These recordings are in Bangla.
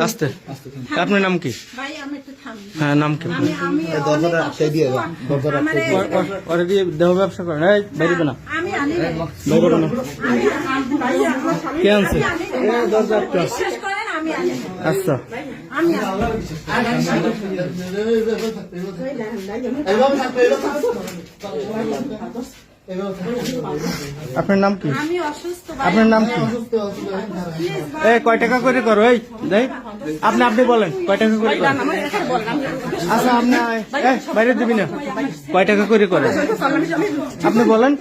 আস্তে আপনার নাম কি? হ্যাঁ নাম কি? ওরে দিয়ে দেহ ব্যবসা করেন, বাইরে না কে আনছে? আচ্ছা আপনার নাম কি? আপনার নাম কি? কয় টাকা করে করো? এই আপনি আপনি বলেন কয় টাকা করে করো? আচ্ছা আপনি বাইরে দিবি না, কয় টাকা করে করে আপনি বলেন,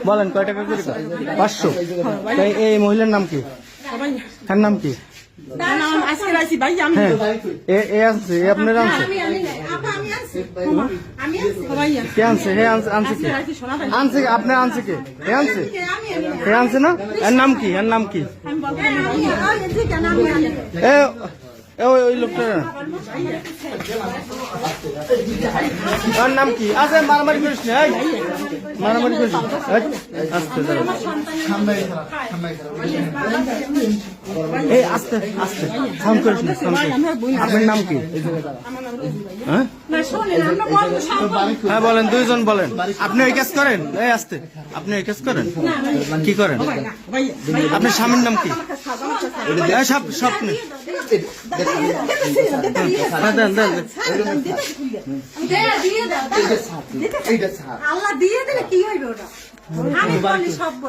বলেন কয় টাকা করে করে? 500। এই মহিলার নাম কি? তার নাম কি? আপনার আনছে কে আনছে? হে আনছে কি? আনছে আপনি আনছে কে? হে আনছে, হে আনছে না? এর নাম কি? এর নাম কি? ওই লোকটা ওর নাম কি? আচ্ছা মারামারি করিস না, মারামারি করিস আস্তে এই আস্তে আস্তে সাউন্ড করিস না, আপনার নাম কি? হ্যাঁ বলেন, দুইজন বলেন। আপনি ওই কাজ করেন? এই আস্তে, আপনি ওই কাজ করেন? কি করেন? আপনার স্বামীর নাম কি? স্বপ্নে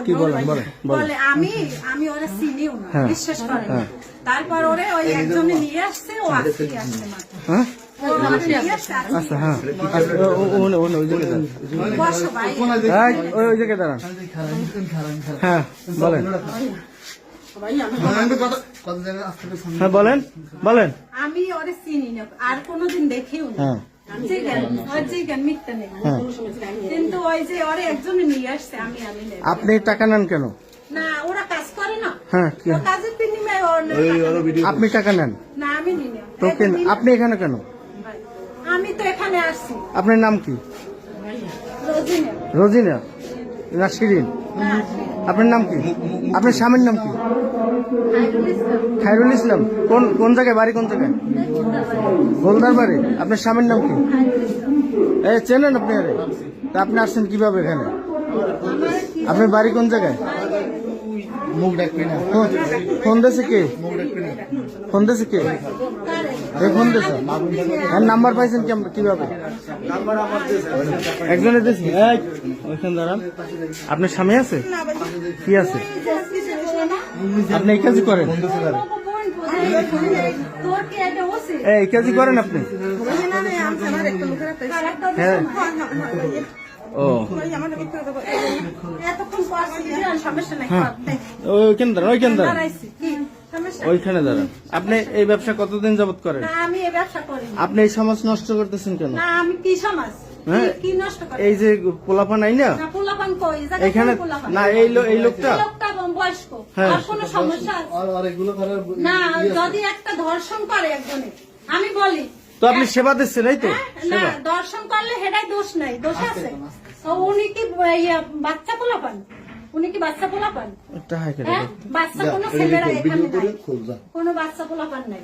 কি বলেন? বলে আমি ওরা চিনিও না, বিশ্বাস করেন। তারপর ওরে ওই একজনে নিয়ে আসছে, ও আসছে আচ্ছা হ্যাঁ ওই জায়গায় দাঁড়ান। হ্যাঁ বলেন, হ্যাঁ বলেন বলেন। আমি ওরে চিনি না, আর কোনোদিন দেখেও না, কিন্তু ওই যে ওরে একজনে নিয়ে আসছে, আমি আপনি টাকা নেন কেন? না ওরা কাজ করে না। হ্যাঁ কাজের বিনিময়ে আপনি টাকা নেন না, আমি নিই না। তো আপনি এখানে কেন? আমি তো এখানে আসছি। আপনার নাম কি? রোজিনা। রোজিনা না শিরিন? আপনার নাম কি? আপনার স্বামীর নাম কি? খায়রুল ইসলাম। কোন কোন জায়গায় বাড়ি? কোন জায়গায়? গোলদার বাড়ি। আপনার স্বামীর নাম কি? এই চেনেন আপনি? আরে তা আপনি আসছেন কিভাবে এখানে? আপনার বাড়ি কোন জায়গায়? ফোন দিয়েছে কে? ফোন দিয়েছে কে? ফোন দিয়েছে? আর নাম্বার পাইছেন কিভাবে? একজনের দিয়েছে। ওইখানে দাঁড়ান। আপনার স্বামী আছে? কি আছে? আপনি এই কাজই করেন? এই কাজই করেন আপনি? হ্যাঁ ও ওইখানে দাঁড়ান, ওইখানে দাঁড়ান, ওইখানে দাঁড়ান। আপনি এই ব্যবসা কতদিন যাবত করেন? আমি এই ব্যবসা করি। আপনি এই সমাজ নষ্ট করতেছেন কেন? আমি কি সমাজ? হ্যাঁ এই যে পোলাপান আই না এখানে না, এই লোকটা বয়স্ক, আর কোনো সমস্যা না। যদি একটা ধর্ষণ করে একজনে, আমি বলি তো আপনি সেবা দিচ্ছেন, এই তো না, দর্শন করলে হেডাই দোষ নাই, দোষ আছে। উনি কি বাচ্চা পোলাপান? উনি কি বাচ্চা পোলাপান? বাচ্চা কোনো ছেলেরা এখানে নাই, কোনো বাচ্চা পোলাপান নাই।